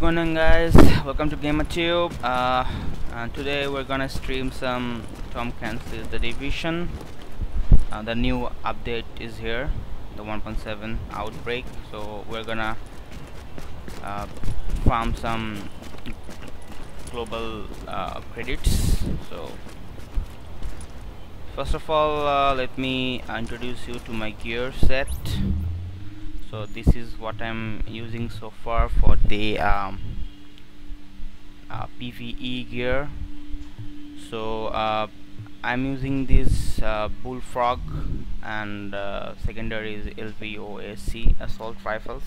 going on, guys? Welcome to GamerTube. And today we're gonna stream some Tom Clancy's The Division. The new update is here, the 1.7 Outbreak. So we're gonna farm some global credits. So first of all, let me introduce you to my gear set. So this is what I'm using so far for the PvE gear. So I'm using this Bullfrog, and secondary is LVOAC assault rifles.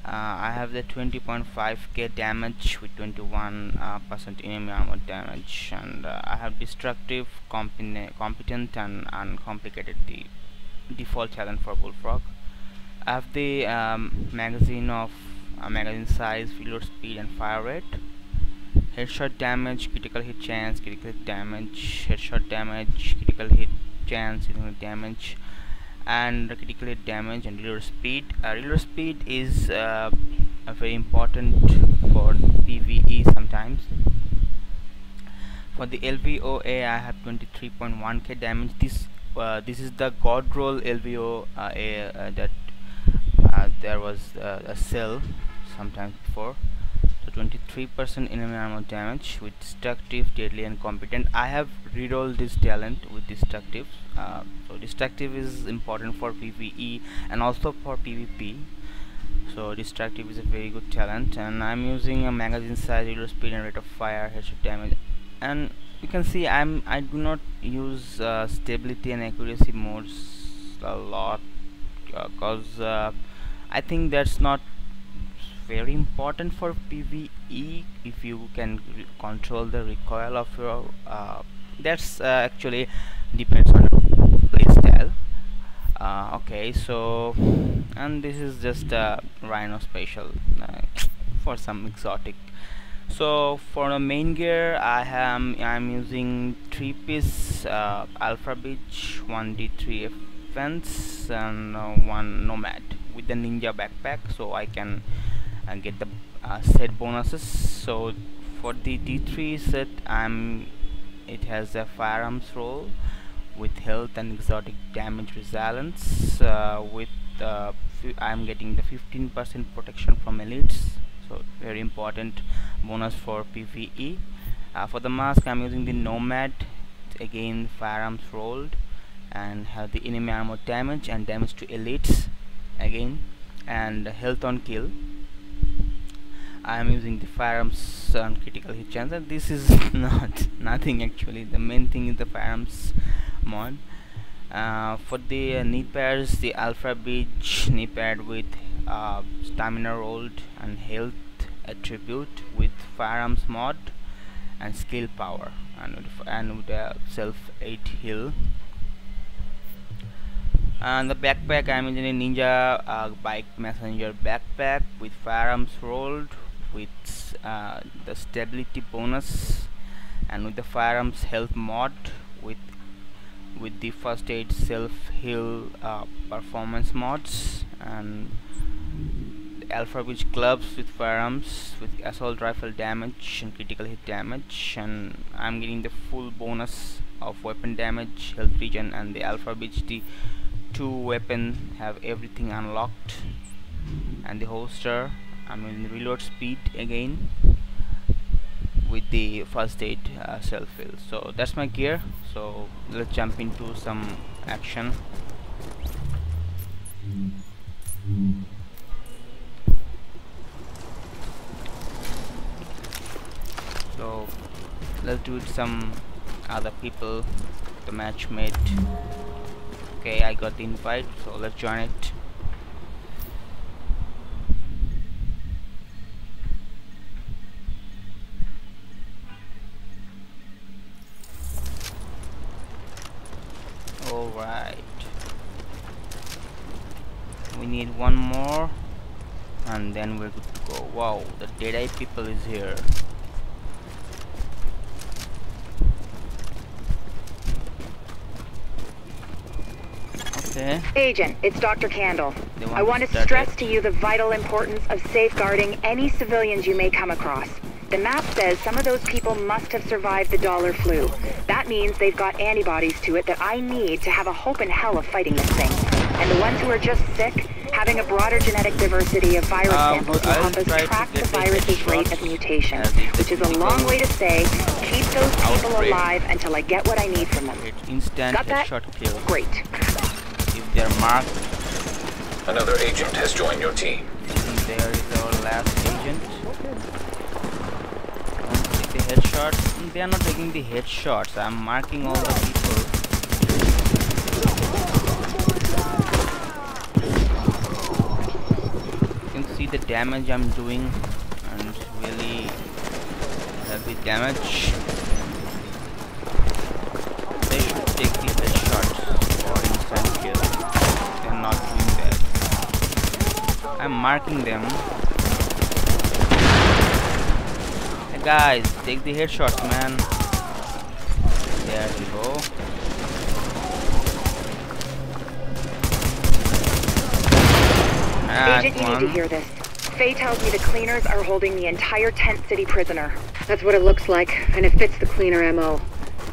I have the 20.5k damage with 21% enemy armor damage, and I have destructive, competent, and uncomplicated, the default talent for Bullfrog. I have the magazine size, reload speed, and fire rate. Headshot damage, critical hit chance, critical hit damage, headshot damage, critical hit chance, critical hit damage, and critical hit damage, and reload speed. Reload speed is very important for PvE sometimes. For the LVOA, I have 23.1k damage. This is the God roll LVOA that there was a cell sometimes before. So 23% enemy armor damage with destructive, deadly, and competent. I have rerolled this talent with destructive. So destructive is important for PvE and also for PvP. So destructive is a very good talent, and I'm using a magazine size, reload speed, and rate of fire, headshot damage. And you can see I do not use stability and accuracy modes a lot, because I think that's not very important for PvE. If you can control the recoil of your that's actually depends on your playstyle. Okay, so, and this is just a Rhino special for some exotic. So for the main gear, I'm using 3-piece Alpha Beach, 1D3 fence, and 1 Nomad with the Ninja backpack, so I can get the set bonuses. So for the D3 set, it has a firearms roll with health and exotic damage resilience. I'm getting the 15% protection from elites, so very important bonus for PvE. For the mask, I'm using the Nomad, again firearms rolled, and have the enemy armor damage and damage to elites again, and health on kill. I am using the firearms on critical hit chance, and this is nothing actually. The main thing is the firearms mod. For the knee pads, the Alpha Beach knee pad with stamina rolled and health attribute with firearms mod and skill power, and with a self 8 heal. And the backpack, I'm using a Ninja bike messenger backpack with firearms rolled, with the stability bonus, and with the firearms health mod, with the first aid self heal performance mods, and the Alpha Beach gloves with firearms with assault rifle damage and critical hit damage, and I'm getting the full bonus of weapon damage, health regen, and the Alpha Beach two weapon have everything unlocked. And the holster, I'm using the reload speed again with the first aid self heal. So that's my gear. So let's jump into some action. So let's do it some other people, the matchmate. Okay, I got the invite, so let's join it. Alright, we need one more and then we're good to go. Wow, the Deadeye people is here. Okay. Agent, it's Dr. Candle. want I want to to start stress it. to you the vital importance of safeguarding any civilians you may come across. The map says some of those people must have survived the dollar flu. That means they've got antibodies to it that I need to have a hope in hell of fighting this thing. And the ones who are just sick, having a broader genetic diversity of virus samples will help us track the virus's rate of mutation, which is a long way to say, keep those people alive until I get what I need from them. Instant Got that? headshot kill. Great. If they're marked, Another agent has joined your team. there is our last agent. Take the headshot. They are not taking the headshots. I'm marking all the people. You can see the damage I'm doing, and it's really heavy damage. They should take the headshots for instant kill. They're not doing that. I'm marking them. Hey guys, take the headshots, man. There we go. Agent, you need to hear this. Faye tells me the cleaners are holding the entire tent city prisoner. That's what it looks like, and it fits the cleaner MO.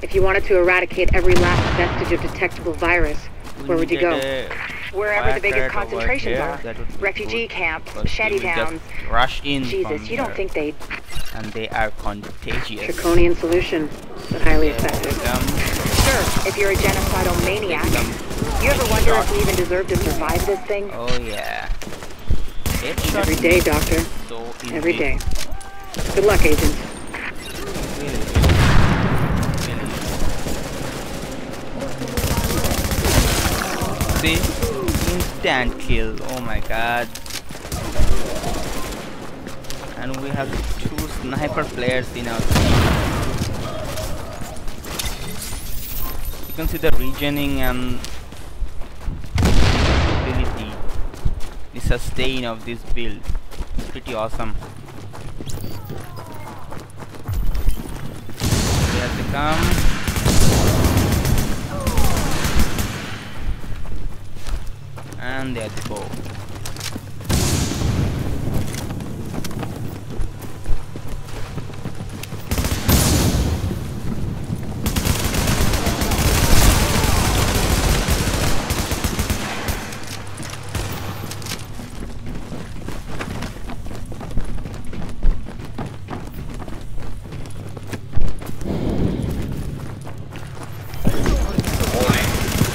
If you wanted to eradicate every last vestige of detectable virus, where would you go? Wherever the biggest concentrations are. Refugee camps, shanty towns. Rush in. Jesus, you don't think they'd... And they are contagious. Draconian solution, but highly effective. Sure, if you're a genocidal maniac. You ever wonder if we even deserve to survive this thing? Oh yeah. Headshot Every day, Doctor. so easy. Every day. Good luck, Agent. Really. See? Instant kill. Oh my god. And we have 2 sniper players in our team. You can see the regening and ability, the sustain of this build. It's pretty awesome. There they come. And there they go.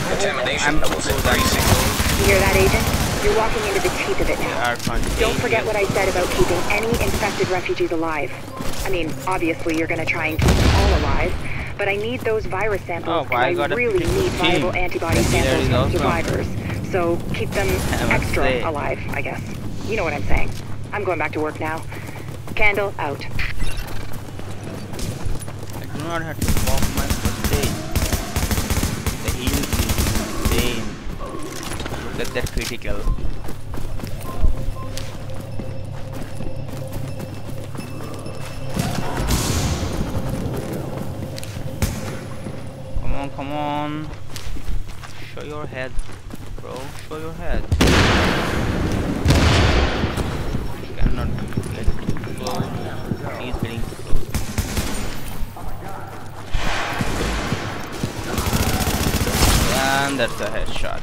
Contamination levels increasing. You hear that, Agent? You're walking into the teeth of it now. Don't forget what I said about keeping any infected refugees alive. I mean, obviously you're gonna try and keep them all alive, but I need those virus samples, and I really need viable antibody samples from survivors. So keep them extra alive, I guess. You know what I'm saying. I'm going back to work now. Candle out. I do not have to walk my first aid. The heal is insane. Look at that critical. Come on, come on. Show your head, bro. Show your head. You cannot get too close. He's getting too close. And that's a headshot.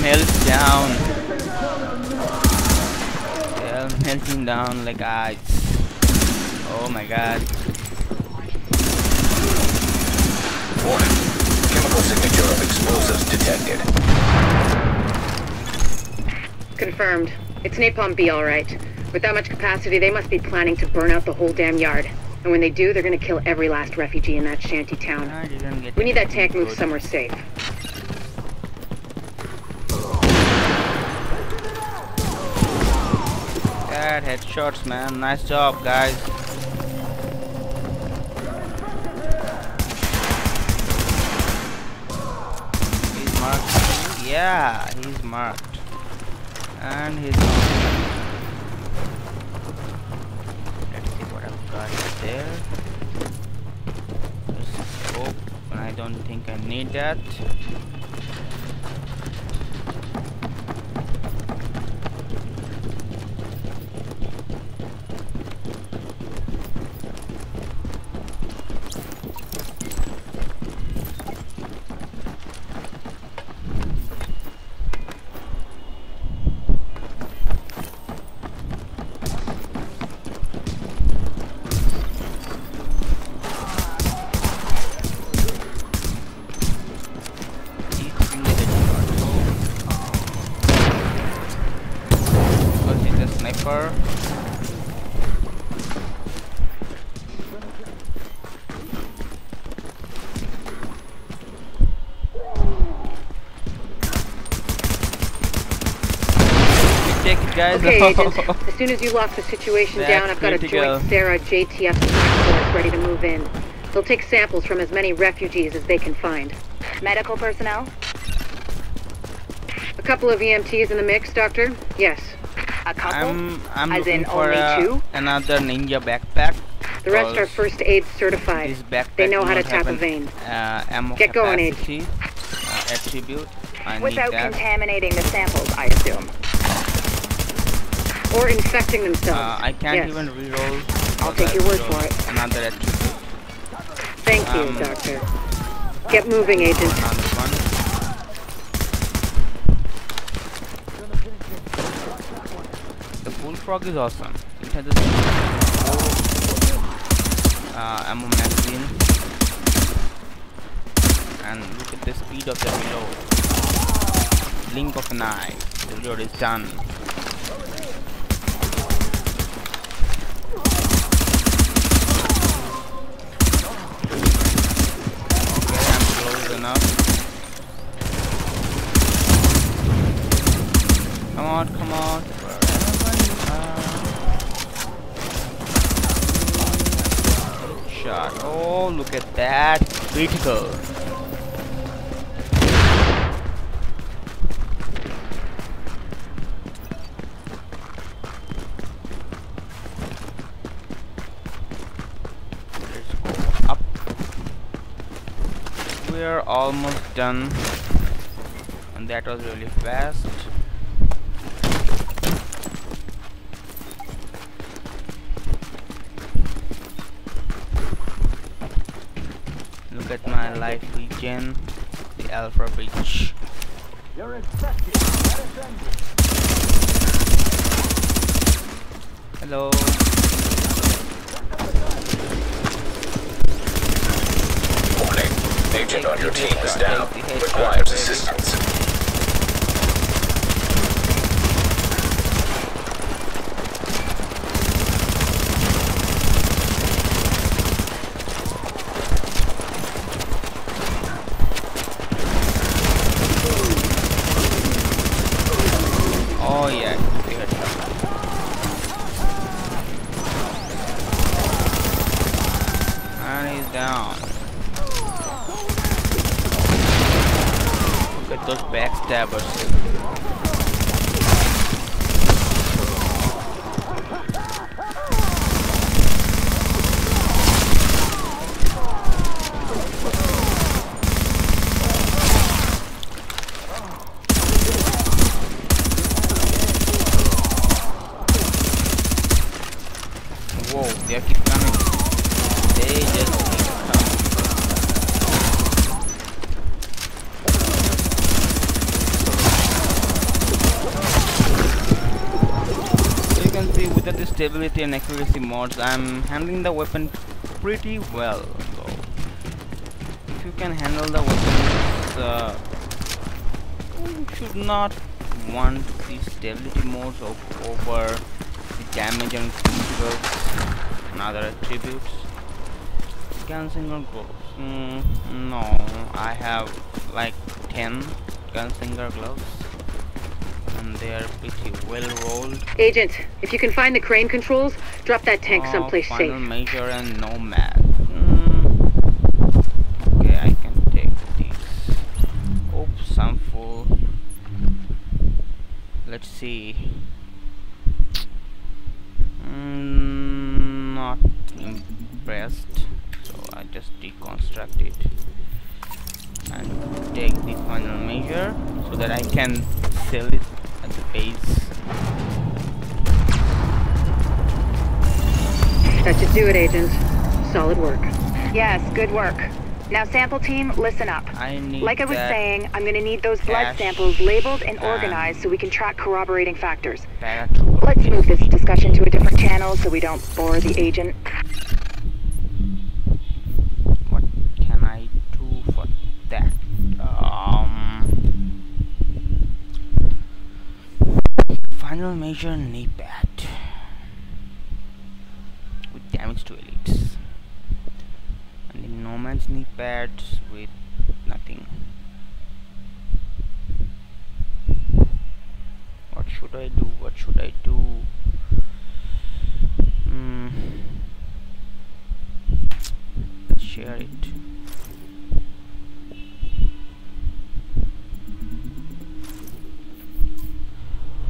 Melt down. They're melting down like ice. Oh my god. Warning. Chemical signature of explosives detected. Confirmed. It's Napalm B, all right. With that much capacity, they must be planning to burn out the whole damn yard. And when they do, they're gonna kill every last refugee in that shanty town. We need that tank moved somewhere safe. Bad headshots, man. Nice job, guys. He's marked. Yeah, he's marked. And he's marked. Let's see what I've got there. Scope, and I don't think I need that. Guys. Okay, Agent. As soon as you lock the situation down, I've got a joint Sarah JTF force ready to move in. They'll take samples from as many refugees as they can find. Medical personnel? A couple of EMTs in the mix, Doctor? Yes. A couple? I'm as looking in for only two? Another ninja backpack. The rest are first aid certified. They know how to tap a vein. Ammo Get going, capacity, attribute. I Without need that. contaminating the samples, I assume. Or infecting themselves. I can't even reroll. I'll take your word for it. Another attribute. Thank you, Doctor. Get moving, Agent. Another one. The bullfrog is awesome. It has a ammo magazine. And look at the speed of the reload. Blink of an eye. The reload is done. Enough. Come on, come on. Shot. Oh, look at that. Critical. We're almost done, and that was really fast. Look at my life regen, the alpha breach. You're expected. Hello. Agent on your team is down. Requires assistance. Oh yeah, and he's down. Look at those backstabbers. Whoa, they keep coming. They just keep coming. With the stability and accuracy mods, I'm handling the weapon pretty well. So if you can handle the weapon should not want the stability modes over the damage and criticals and other attributes. Gsync gloves. No, I have like 10 Gsync gloves and they are pretty well rolled. Agent, if you can find the crane controls, drop that tank someplace final safe. measure and nomad. Okay, I can take these. Oops, I'm full. Let's see. Not impressed, so I just deconstruct it and take the final measure so that I can sell it at the base. That should do it, Agent. Solid work. Yes, good work. Now sample team, listen up. Like I was saying, I'm gonna need those blood samples labeled and organized so we can track corroborating factors. Let's move this discussion to a different channel so we don't bore the agent. What can I do for that? Final measure knee pad with damage to elites. And the Nomad's knee pads with nothing. What should I do? What should I do? Let's share it.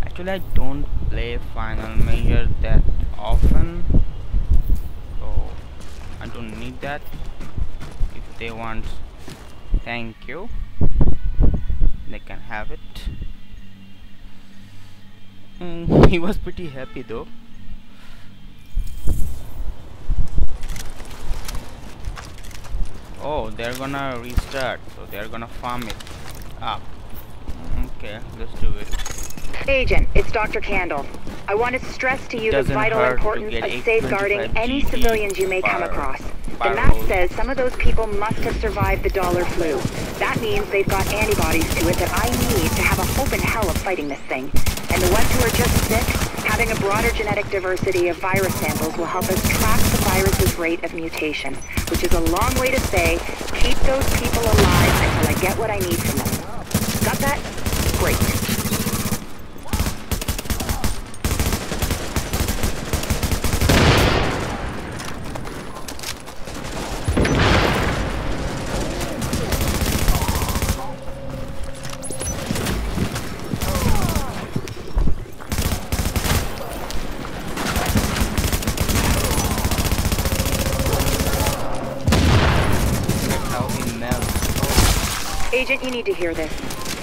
Actually, I don't play final measure that often, so I don't need that. If they want, thank you, they can have it. He was pretty happy though. Oh, they're gonna restart, so they're gonna farm it up. Okay, let's do it. Agent, it's Dr. Candle. I want to stress to you the vital importance of safeguarding any civilians you may come across. The map says some of those people must have survived the dollar flu. That means they've got antibodies to it that I need to have a hope in hell of fighting this thing. And the ones who are just sick, having a broader genetic diversity of virus samples will help us track the virus's rate of mutation, which is a long way to say, keep those people alive until I get what I need from them. Got that? Great. Agent, you need to hear this.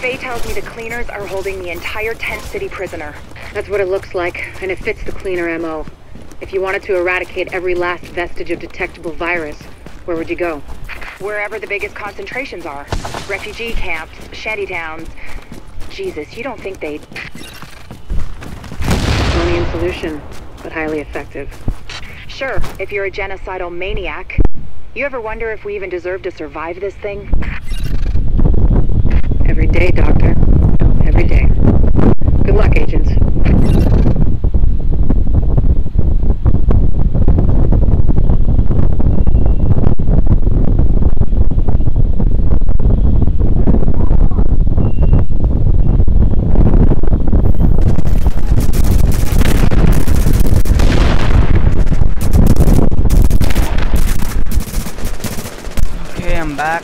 Faye tells me the cleaners are holding the entire tent city prisoner. That's what it looks like, and it fits the cleaner MO. If you wanted to eradicate every last vestige of detectable virus, where would you go? Wherever the biggest concentrations are. Refugee camps, shantytowns. Jesus, you don't think they'd... Draconian solution, but highly effective. Sure, if you're a genocidal maniac. You ever wonder if we even deserve to survive this thing? Every day, Doctor. Every day. Good luck, agents. Okay, I'm back.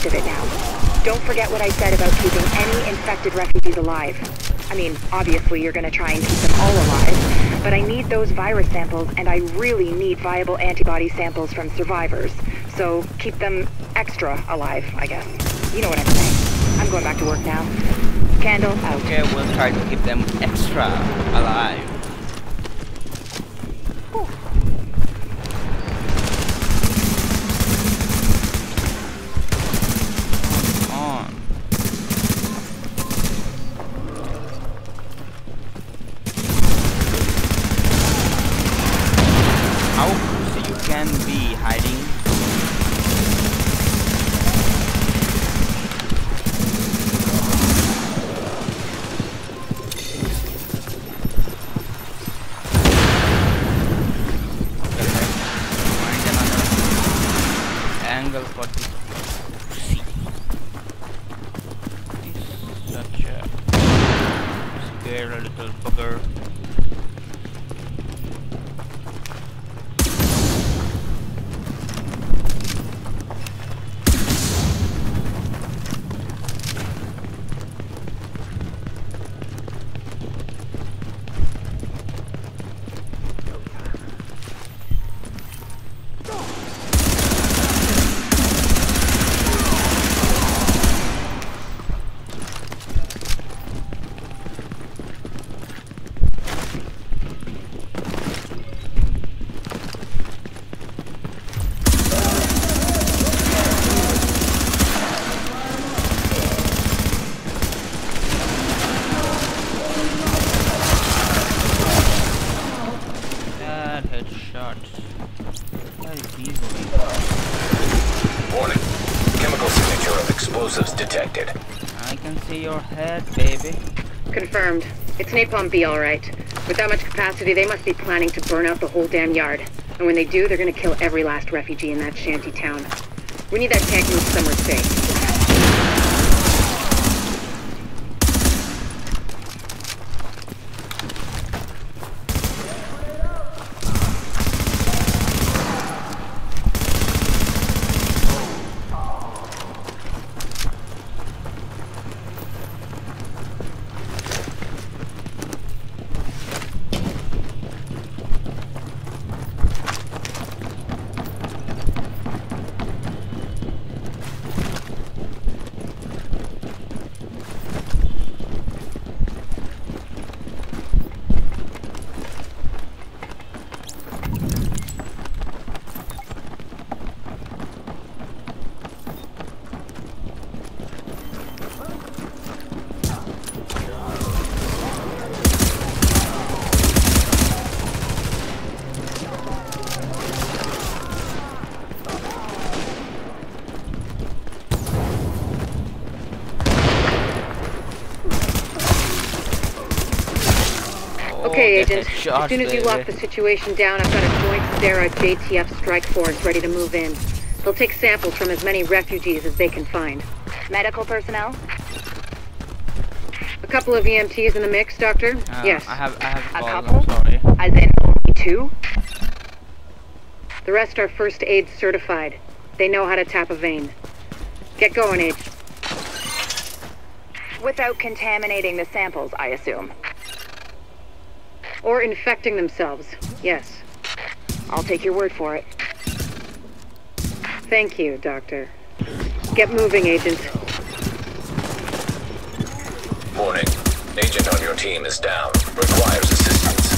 piece of it now. Don't forget what I said about keeping any infected refugees alive. I mean, obviously you're gonna try and keep them all alive, but I need those virus samples, and I really need viable antibody samples from survivors. So keep them extra alive, I guess. You know what I'm saying. I'm going back to work now. Candle out. Okay, we'll try to keep them extra alive. Whew. Can be hiding. Find another angle for this. See, he's such a scary little bugger. Warning. Chemical signature of explosives detected. I can see your head, baby. Confirmed. It's napalm B, all right. With that much capacity, they must be planning to burn out the whole damn yard. And when they do, they're gonna kill every last refugee in that shanty town. We need that tank moved somewhere safe. Okay, Agent. As soon as you lock the situation down, I've got a joint Sarah JTF strike force ready to move in. They'll take samples from as many refugees as they can find. Medical personnel? A couple of EMTs in the mix, Doctor? Yes. I have A called, couple? I'm sorry. As in only two? The rest are first aid certified. They know how to tap a vein. Get going, Agent. Without contaminating the samples, I assume. Or infecting themselves, yes. I'll take your word for it. Thank you, Doctor. Get moving, Agent. Warning. Agent on your team is down. Requires assistance.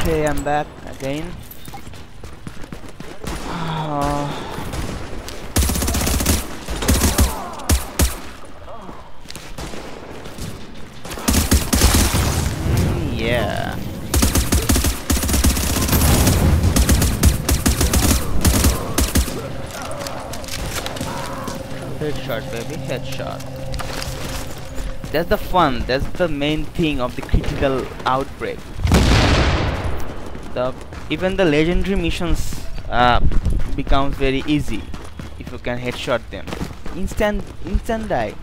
Okay, I'm back again. Yeah. Headshot, baby, headshot. That's the fun. That's the main thing of the critical outbreak. Even the legendary missions becomes very easy if you can headshot them. Instant die.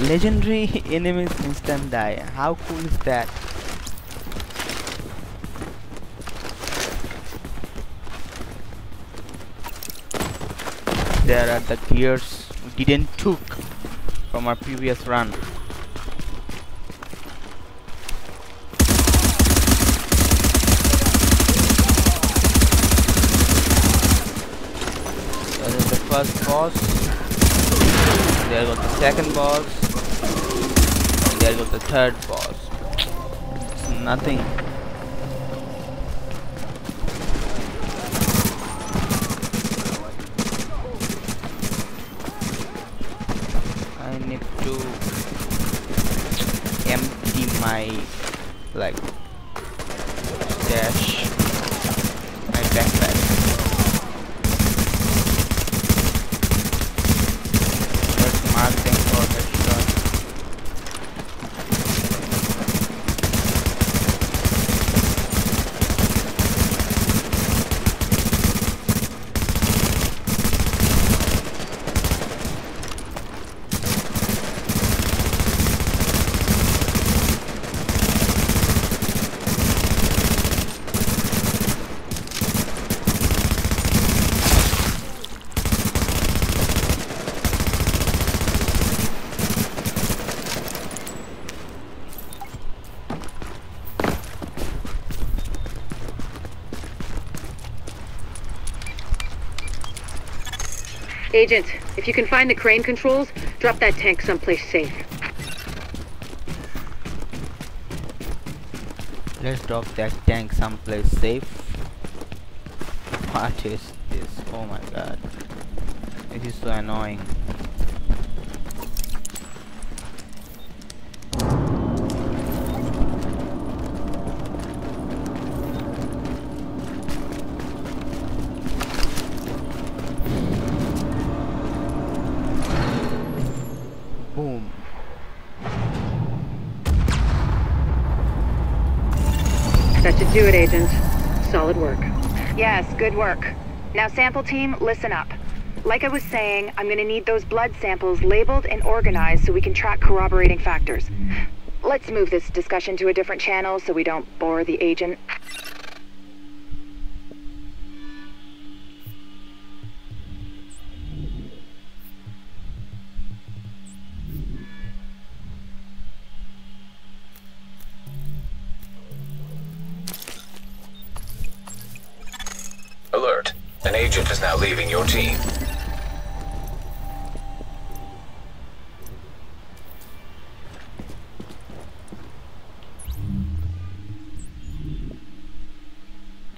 Legendary enemies instant die. How cool is that? There are the gears we didn't took from our previous run. There is the first boss. There goes the second boss. And there goes the third boss. It's nothing. I need to empty my stash, my backpack. Let's mark them for headshot. Agent, if you can find the crane controls, drop that tank someplace safe. Let's drop that tank someplace safe. What is this? Oh my god. This is so annoying. Boom. That should do it, Agent. Solid work. Yes, good work. Now sample team, listen up. Like I was saying, I'm gonna need those blood samples labeled and organized so we can track corroborating factors. Let's move this discussion to a different channel so we don't bore the agent. Alert. An agent is now leaving your team.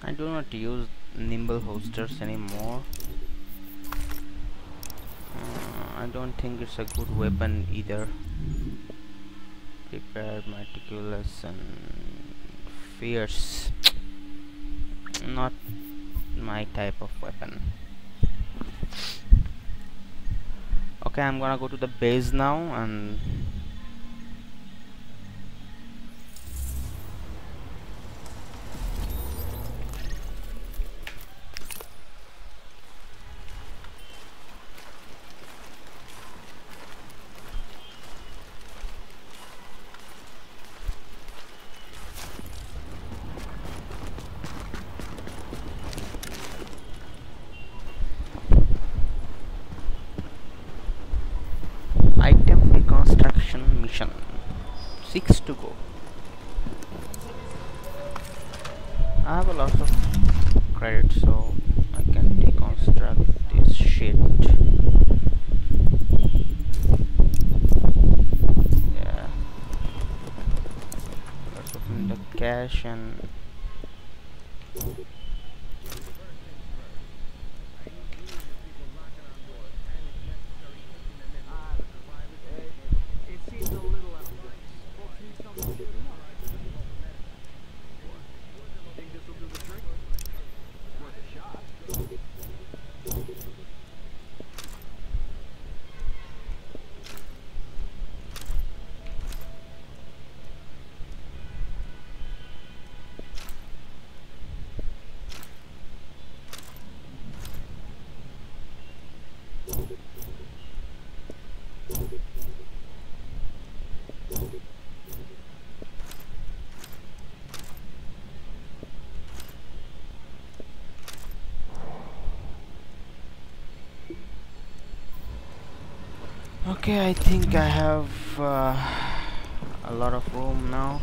I do not use nimble holsters anymore. I don't think it's a good weapon either. Prepared, meticulous and fierce. Not my type of weapon. Okay, I'm gonna go to the base now and item reconstruction mission. 6 to go. I have a lot of credit, so I can deconstruct this shit. Yeah. Let's open the cache and Okay, I think I have a lot of room now.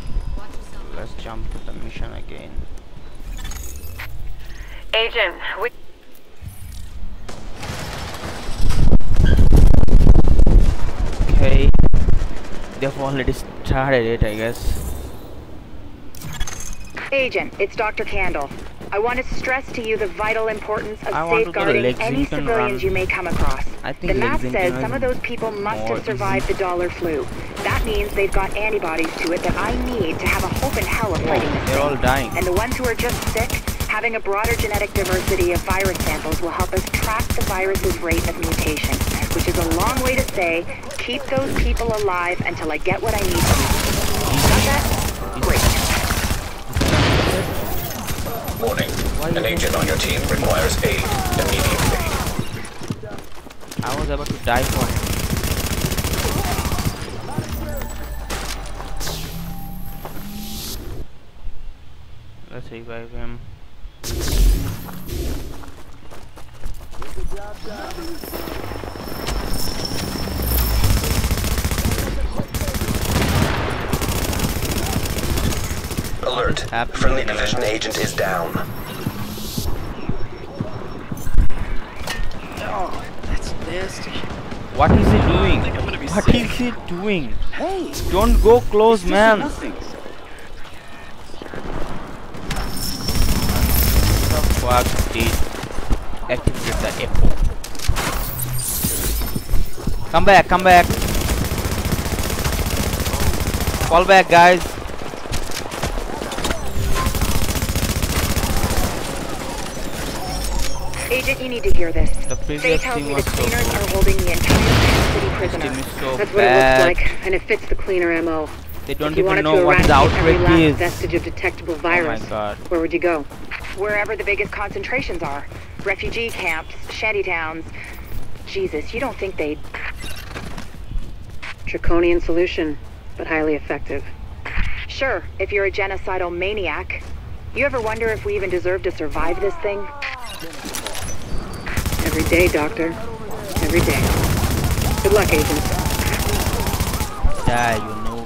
Let's jump to the mission again. Agent, we... Okay, they've already started it, I guess. Agent, it's Dr. Candle. I want to stress to you the vital importance of I want to go to safeguarding any Gsync and civilians you may come across. I think The map Gsync says is some of those people must more have survived the dollar flu. That means they've got antibodies to it that I need to have a hope in hell of fighting this They're all thing. dying. And the ones who are just sick, having a broader genetic diversity of virus samples will help us track the virus's rate of mutation, which is a long way to say, keep those people alive until I get what I need from them. Got that? Great. Warning. An agent on your team requires aid immediately. I was about to die for him. Let's revive him. Alert. Friendly division agent is down. Oh, that's nasty. What is he doing? I'm gonna be What sick. is he doing? Hey, Don't go close, this is man. nothing. The fuck did activate the echo? Come back, come back. Fall back, guys. Agent, you need to hear this. The Faye previous tells thing me the was so cleaners good. are holding the entire city This prisoner. team is so That's what bad. it looks like, and it fits the cleaner MO. They don't If you even wanted know to what the eradicate every outbreak last is. vestige of detectable Oh my virus, god. where would you go? Wherever the biggest concentrations are. Refugee camps, shanty towns. Jesus, you don't think they'd... Draconian solution, but highly effective. Sure, if you're a genocidal maniac. You ever wonder if we even deserve to survive this thing? Every day, Doctor. Every day. Good luck, Agent. Die, you know.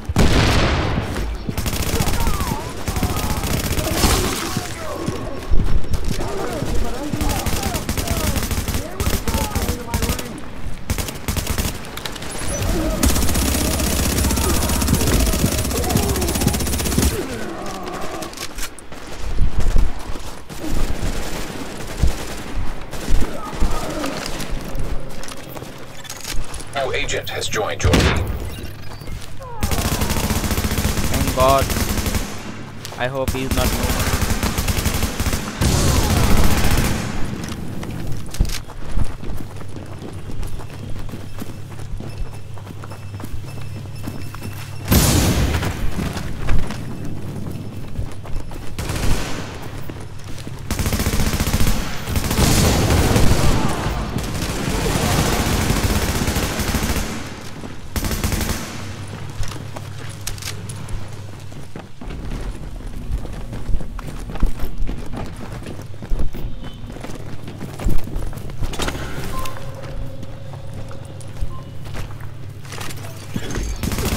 New agent has joined your team. Thank God. I hope he's not moving.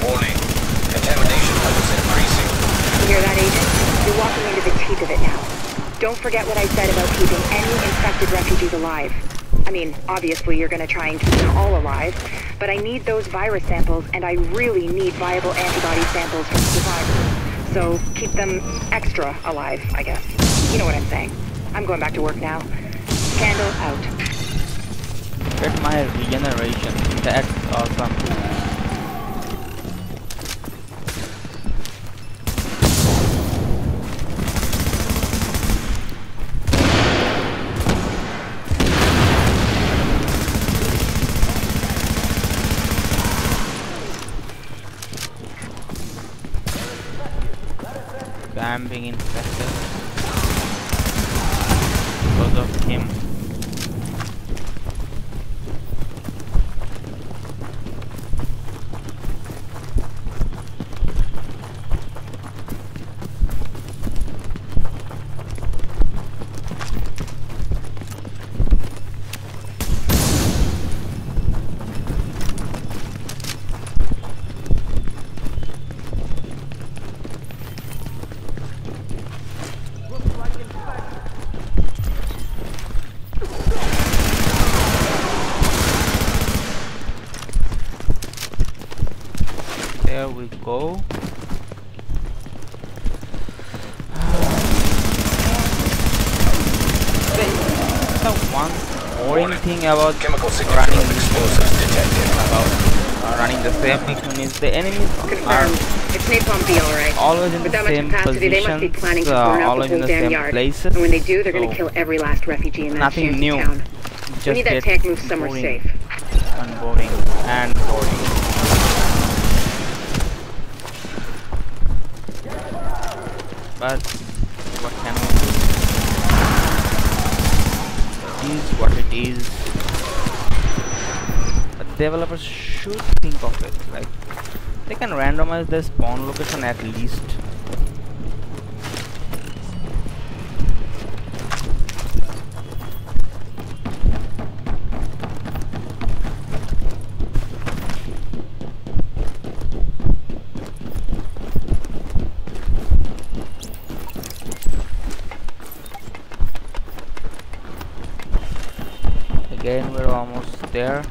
Warning. Contamination levels increasing. You hear that, Agent? You're walking into the teeth of it now. Don't forget what I said about keeping any infected refugees alive. I mean, obviously you're gonna try and keep them all alive, but I need those virus samples, and I really need viable antibody samples from survivors. So keep them extra alive, I guess. You know what I'm saying. I'm going back to work now. Candle out. Get my regeneration. That's awesome. I'm being infected because of him. here we go. The one boring thing about Chemical running signature of explosives detected. running the same mission is the enemies are Confirmed. It's napalm B, alright. always in With the that much same capacity, they must be planning positions, to burn out always the in whole the damn same yard. places. And when they do, they're gonna So kill every last refugee in that nothing shanty new. town. Just We need that get tank moved somewhere boring safe. and boring and boring. But what can we do? It is what it is. But developers should think of it. Like they can randomize the spawn location at least. Again, we're almost there.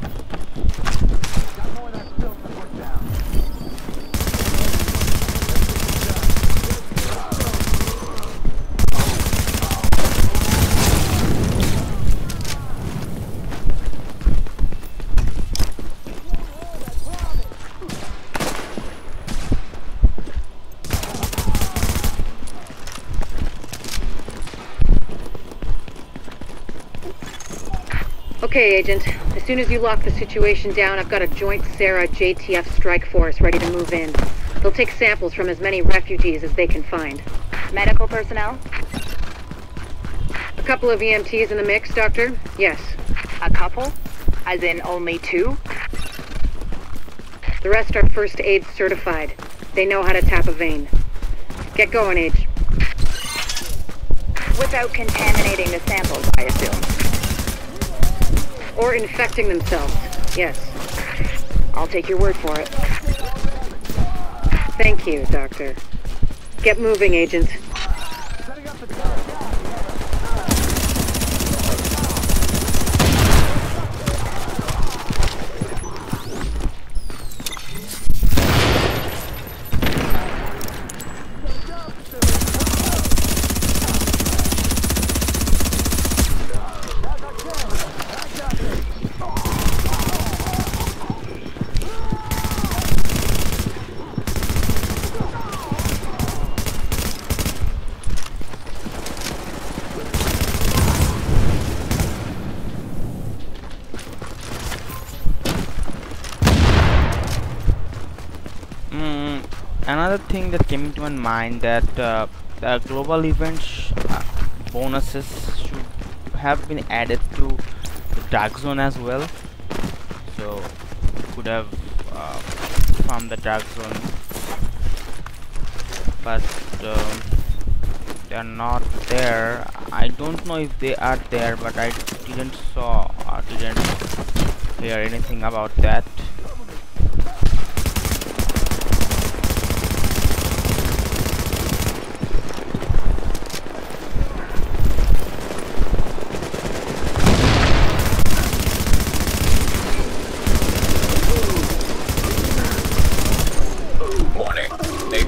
Okay, Agent. As soon as you lock the situation down, I've got a joint Sarah JTF strike force ready to move in. They'll take samples from as many refugees as they can find. Medical personnel? A couple of EMTs in the mix, Doctor? Yes. A couple? As in only 2? The rest are first aid certified. They know how to tap a vein. Get going, Age. Without contaminating the samples, I assume. Or infecting themselves. Yes. I'll take your word for it. Thank you, Doctor. Get moving, Agent. Another thing that came into my mind that the global events bonuses should have been added to the dark zone as well. So could have from the dark zone, but they are not there. I don't know if they are there, but I didn't saw or didn't hear anything about that.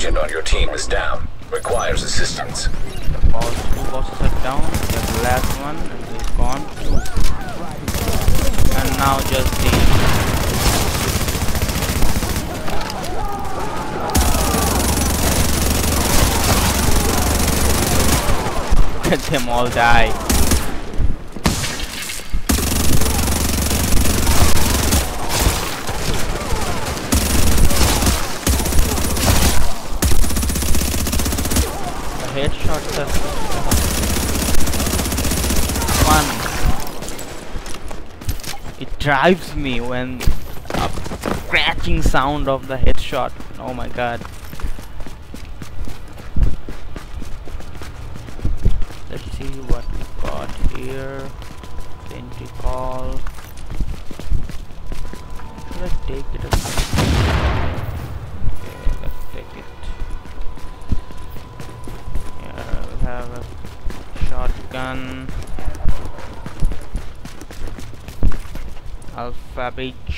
On your team is down. Requires assistance. All 2 bosses are down. There's the last one, and he's gone too. And now just the let them all die. Headshots are fun. It drives me when a scratching sound of the headshot. Oh my god. Let's see what we got here. Tentacle. Should I take it? Okay, let's take it. Have a shotgun, alpha beach,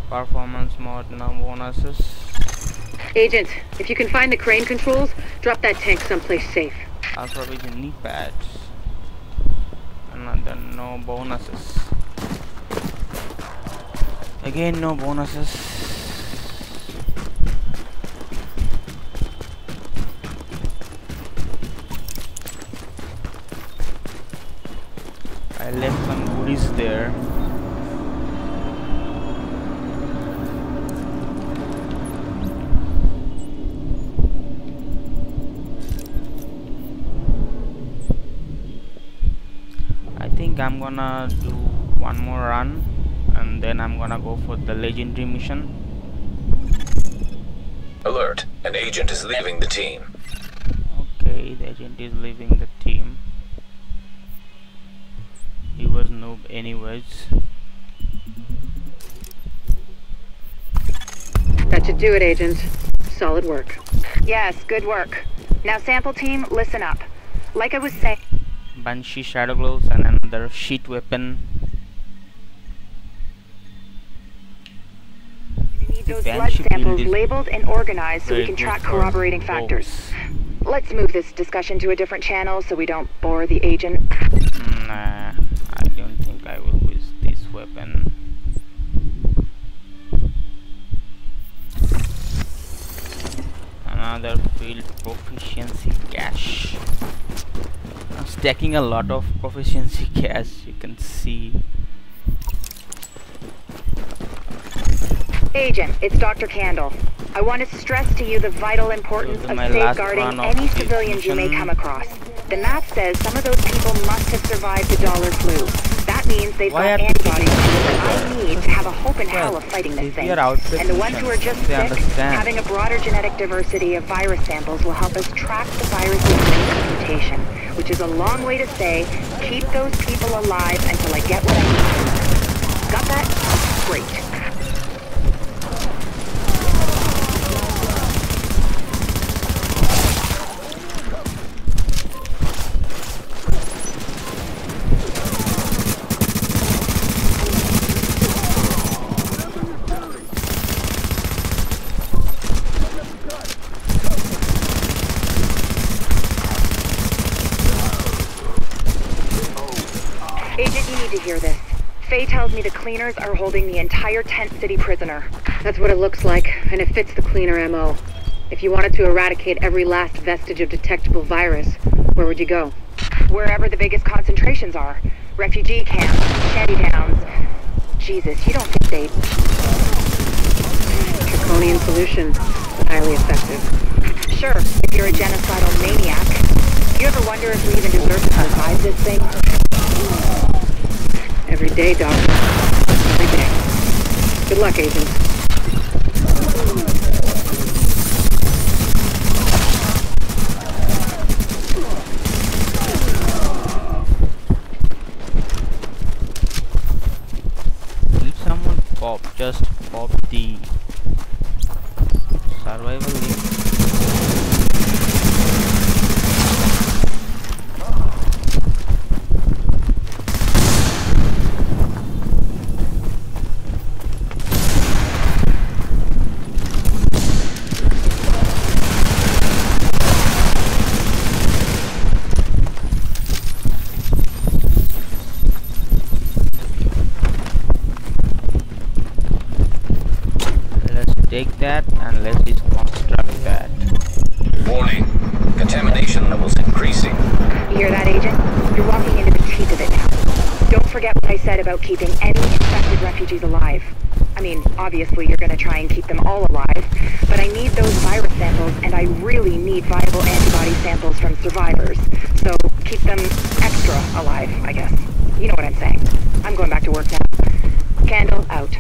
Performance mode, no bonuses. Agent, if you can find the crane controls, drop that tank someplace safe. I'll provision knee pads. Another no bonuses. Again no bonuses. I left some goodies there. I think I'm gonna do one more run and then I'm gonna go for the legendary mission. Alert, an agent is leaving the team. Okay, the agent is leaving the team. He was noob anyways. That should do it, Agent. Solid work. Yes, good work. Now sample team, listen up. Like I was saying, Banshee Shadow Gloves and another sheet weapon. we need those blood Banshee samples build is labeled and organized so we very can good track for corroborating factors. bows. Let's move this discussion to a different channel so we don't bore the agent. Nah, I don't think I will use this weapon. Another field proficiency cache. I'm stacking a lot of proficiency cache, you can see. Agent, it's Dr. Candle. I want to stress to you the vital importance So of my last safeguarding run of any this civilians you may mission. come across. The map says some of those people must have survived the dollar flu. That means they've Why got are antibodies people that I need to have a hope in hell Well, of fighting this if thing. we are outbreak And the ones who are missions, just they sick, understand. having a broader genetic diversity of virus samples will help us track the virus's rate of mutation, which is a long way to say, keep those people alive until I get what I need. Got that? Great. Agent, you need to hear this. Faye tells me the cleaners are holding the entire Tent City prisoner. That's what it looks like, and it fits the cleaner MO. If you wanted to eradicate every last vestige of detectable virus, where would you go? Wherever the biggest concentrations are. Refugee camps, shanty towns. Jesus, you don't think they'd... Draconian solution, but highly effective. Sure, if you're a genocidal maniac. You ever wonder if we even deserve to survive this thing? Every day, Doctor. Every day. Good luck, Agent. Did someone just pop the survival link? Take that and let's deconstruct that. Warning, contamination levels increasing. You hear that, Agent? You're walking into the teeth of it now. Don't forget what I said about keeping any infected refugees alive. I mean, obviously you're gonna try and keep them all alive, but I need those virus samples, and I really need viable antibody samples from survivors. So keep them extra alive, I guess. You know what I'm saying. I'm going back to work now. Candle out.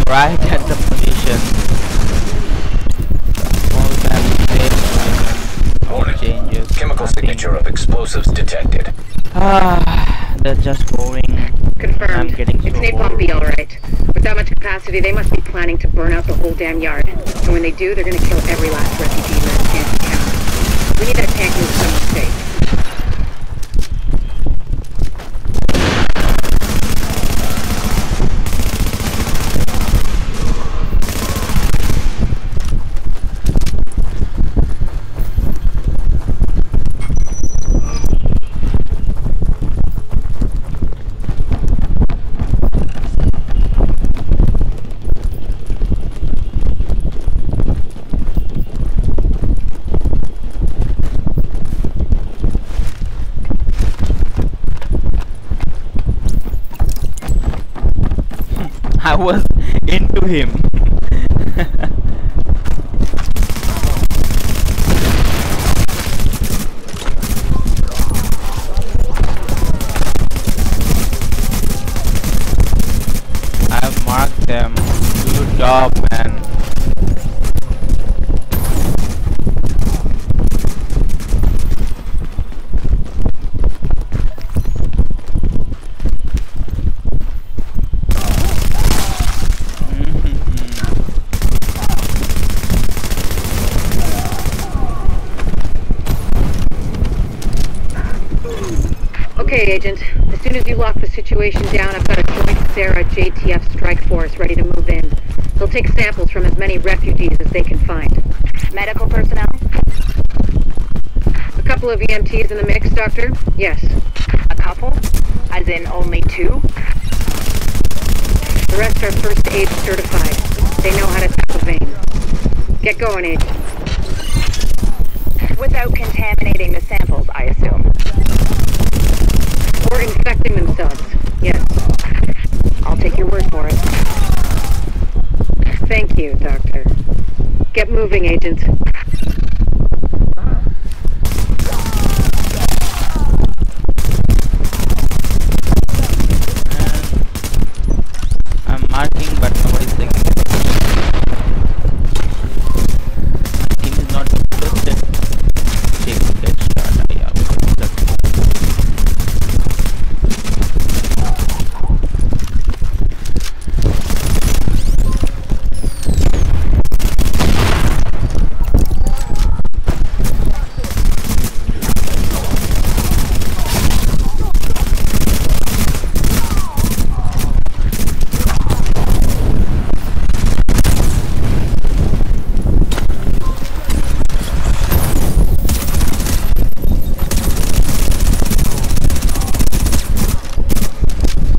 right at the position. All Warning. changes. Chemical signature of explosives detected. That's just boring. Confirmed. I'm getting It's so napalm bored. B, all right. With that much capacity, they must be planning to burn out the whole damn yard. And when they do, they're gonna kill every last refugee in that shanty town. We need that tank moved somewhere safe. I was into him. I've marked them. Good job, man. Okay, Agent. As soon as you lock the situation down, I've got a joint Sarah JTF strike force ready to move in. They'll take samples from as many refugees as they can find. Medical personnel? A couple of EMTs in the mix, Doctor? Yes. A couple? As in only two? The rest are first aid certified. They know how to tap a vein. Get going, Agent. Without contaminating the samples, I assume. Or infecting themselves. Yes. I'll take your word for it. Thank you, Doctor. Get moving, Agent. I'm marking, but nobody's taking it. My team is not interested. Check get started. Yeah, that's it.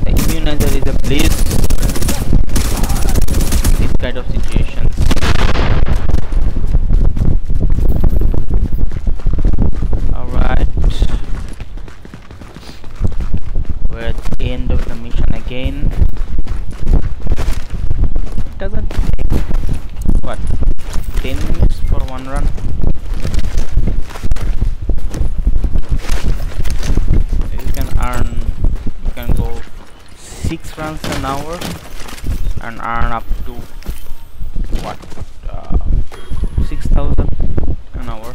The immunizer is a bliss. These kind of situations. Alright. We're at the end of the mission again. It doesn't take what, 10 minutes for one run? You can earn, you can go 6 runs an hour and earn up to what, 6,000 an hour.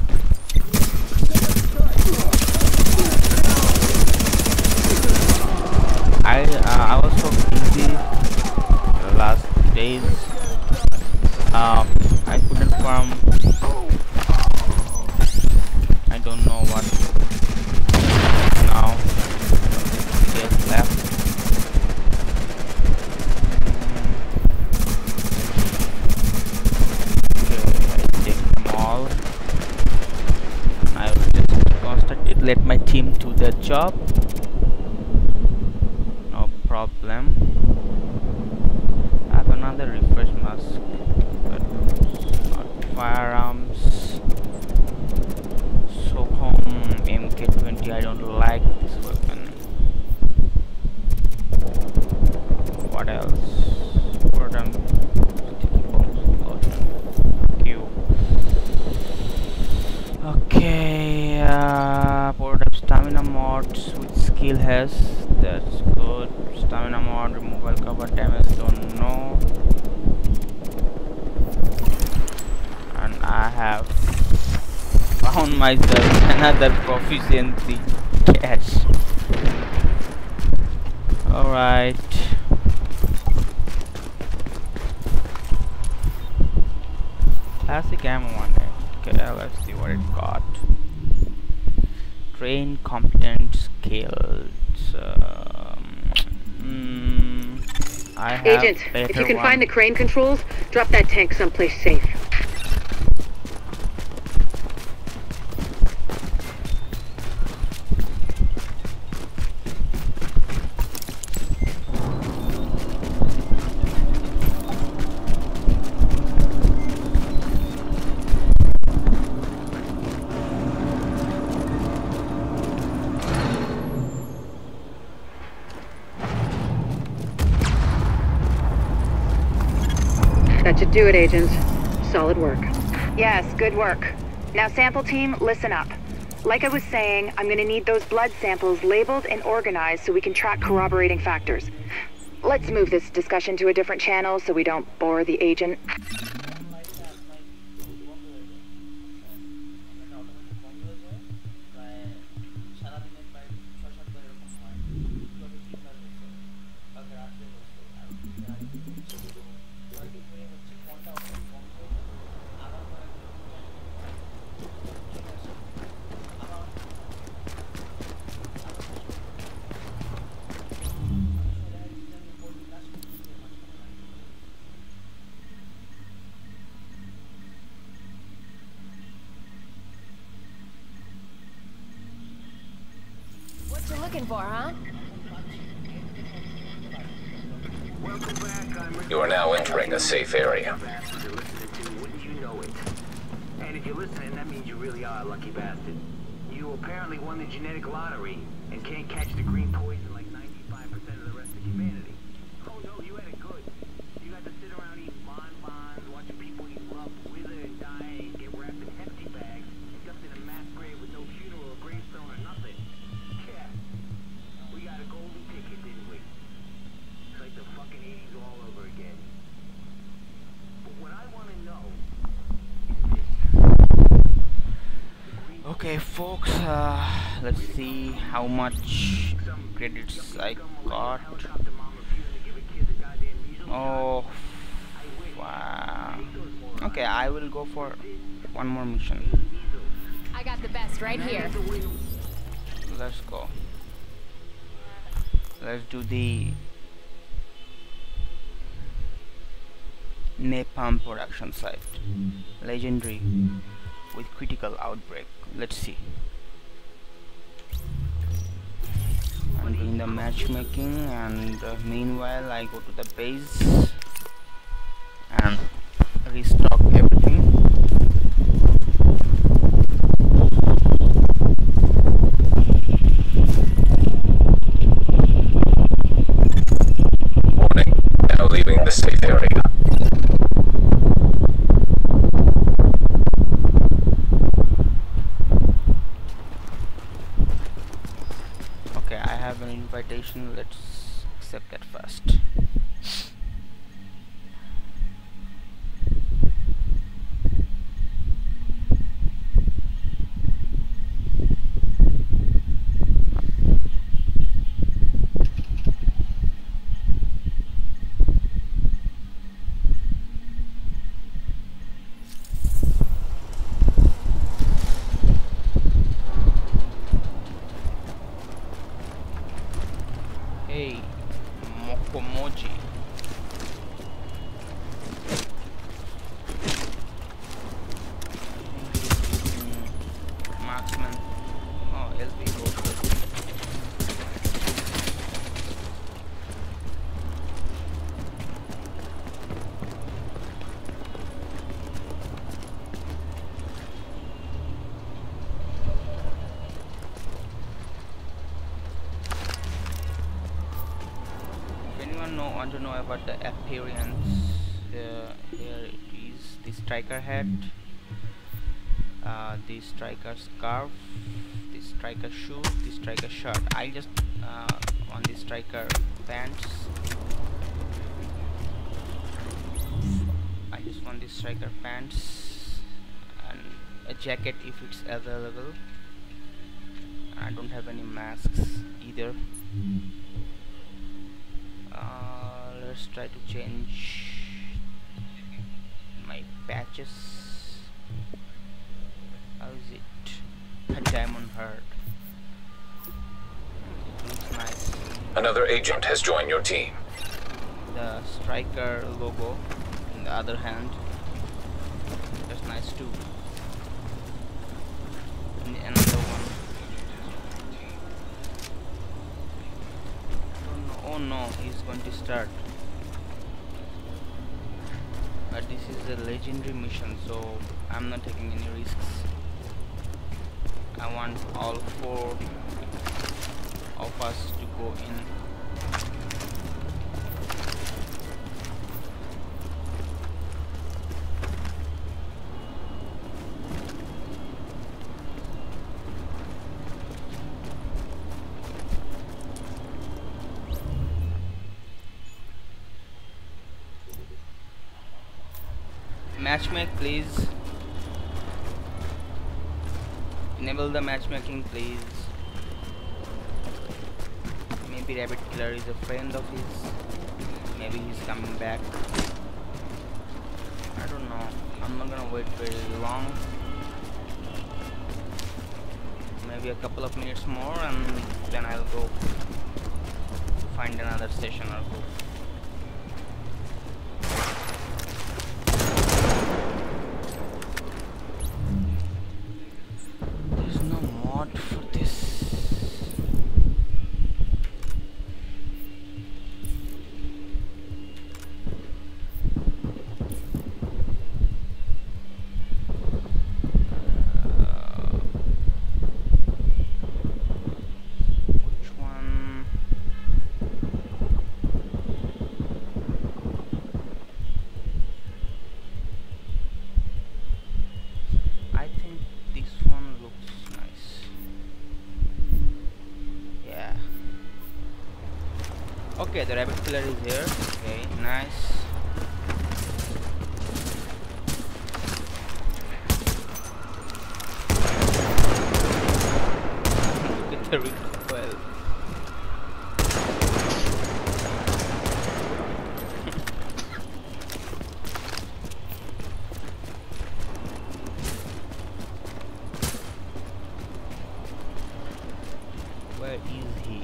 I was so busy the last days. I couldn't farm. I don't know what now. Yes, left. Okay, I take them all. I will just construct it. Let my team do their job. No problem. I have another refresh mask, but not firearms. Socom MK20. I don't like this weapon. What else? What Q. Okay, port stamina mods with skill has. That's good. Stamina mod, removal, cover damage. Don't know. myself another proficiency cache. Alright. Classic ammo on it. Okay, let's see what it got. Train competent skills. I have Agent, if you can find the crane controls, drop that tank someplace safe. That should do it, Agent. Solid work. Yes, good work. Now sample team, listen up. Like I was saying, I'm gonna need those blood samples labeled and organized so we can track corroborating factors. Let's move this discussion to a different channel so we don't bore the agent. What you looking for, huh? You are now entering a safe area. Wouldn't you know it? And if you're listening, that means you really are a lucky bastard. You apparently won the genetic lottery and can't catch the green poison like 95% of the rest of humanity. Oh no, you had it good. You got to sit around eating bonbons, watching people you love wither and die and get wrapped in hefty bags, dumped in a mass grave with no funeral or gravestone or nothing. Yeah. We got a golden ticket, didn't we? It's like the fucking 80s all over again. But what I want to know is this. Okay, folks, let's see how much credits I got. Oh, wow. Okay, I will go for one more mission. I got the best right here. Let's go. Let's do the napalm production site. Legendary with critical outbreak. Let's see. I'm doing the matchmaking, and meanwhile I go to the base and restock everything. Warning, now leaving the safe area. Okay, I have an invitation. Let's accept that first. Hey, Mokomoji. Marksman. Oh, LB goes. Want to know about the appearance? Here it is, the striker head, the striker scarf, the striker shoe, the striker shirt. I just on the striker pants. I just want the striker pants and a jacket if it's available. I don't have any masks either. Let's try to change my patches. How is it? A diamond heart. Looks nice. Another agent has joined your team. The striker logo in the other hand. That's nice too. And another one. Oh no, he's going to start. But this is a legendary mission, so I'm not taking any risks. I want all 4 of us to go in. Matchmake, please. Enable the matchmaking, please. Maybe Rabbit Killer is a friend of his. Maybe he's coming back. I don't know. I'm not gonna wait very long. Maybe a couple of minutes more, and then I'll go find another session or go. Okay, the Rabbit Killer is here. Okay, nice. Look at the recoil. Where is he?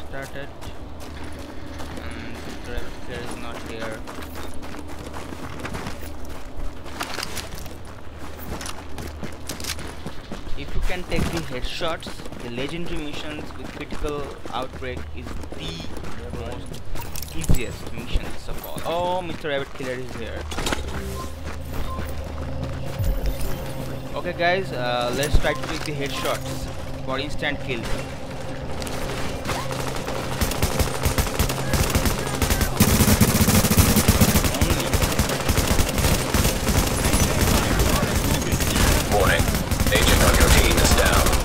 Started and the Rabbit Killer is not here. If you can take the headshots, the legendary missions with critical outbreak is the most easiest missions of all. Oh, Mr. Rabbit Killer is here. Okay guys, let's try to take the headshots for instant kills.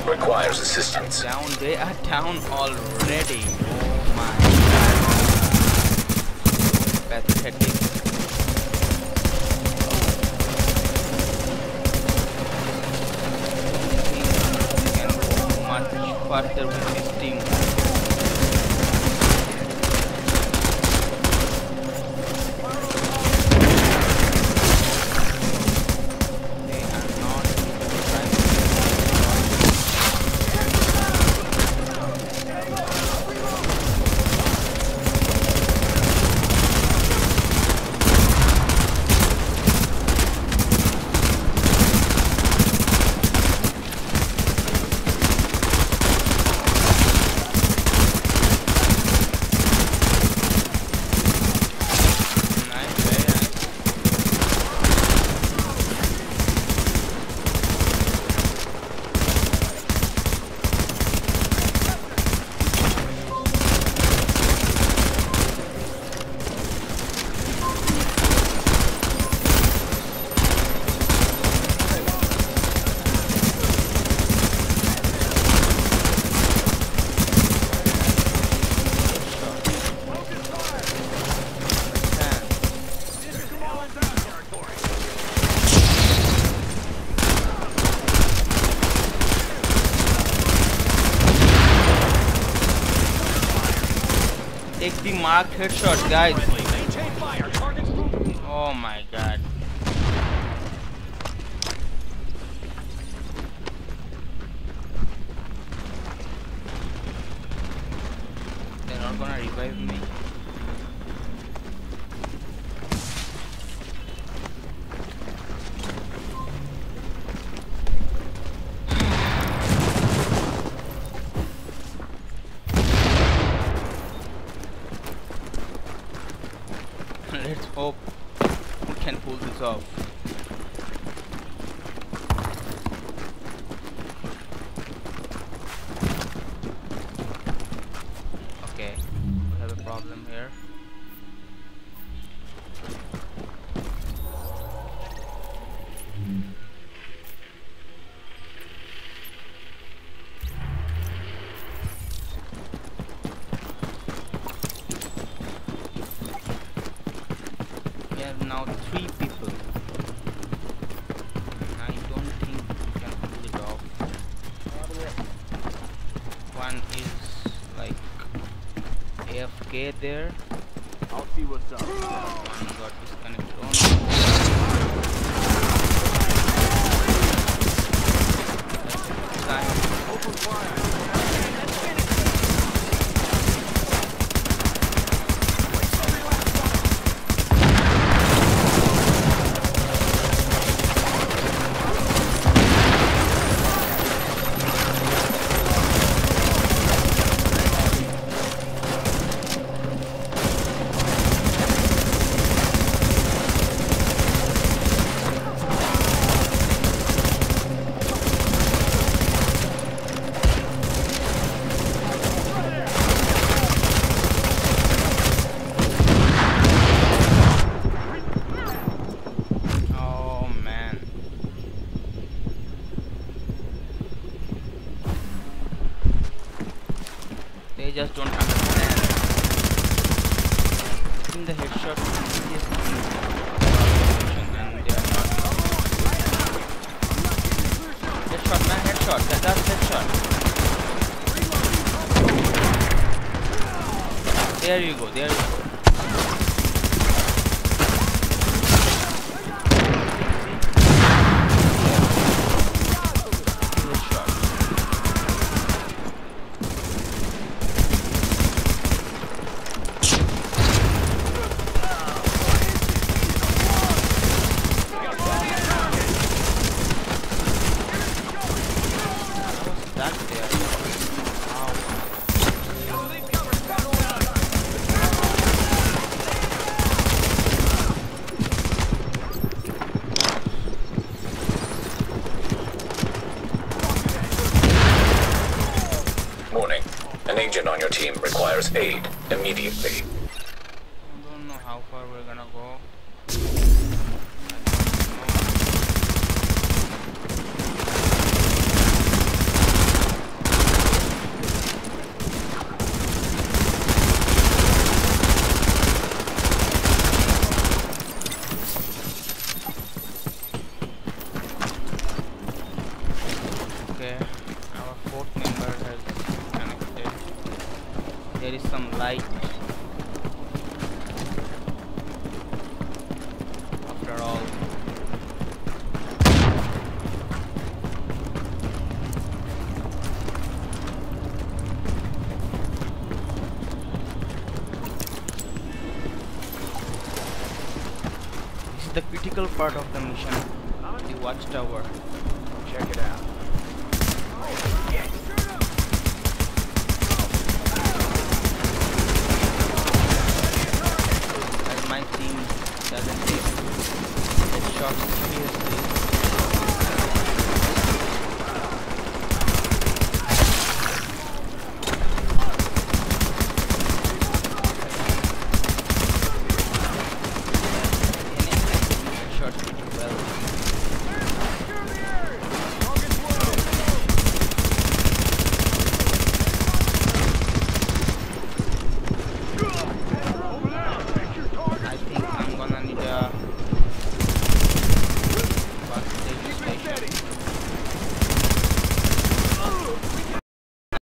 Requires assistance. Down, they are down already. Oh my god. Pathetic. We can go much further with this team. Take the marked headshot, guys. Oh my god. They're not gonna revive me. Let's hope we can pull this off. Okay, we have a problem here. We have now 3 people. I don't think we can pull it off. One is like AFK there. I'll see what's up. One got disconnected. Open fire. They just don't understand. In the headshot, and they are not. Headshot, man, headshot. That's headshot. There you go. There you go. Warning. An agent on your team requires aid immediately. I don't know how far we're gonna go. Okay, our 4th member has connected. There is some light. After all, this is the critical part of the mission, the watchtower. Check it out.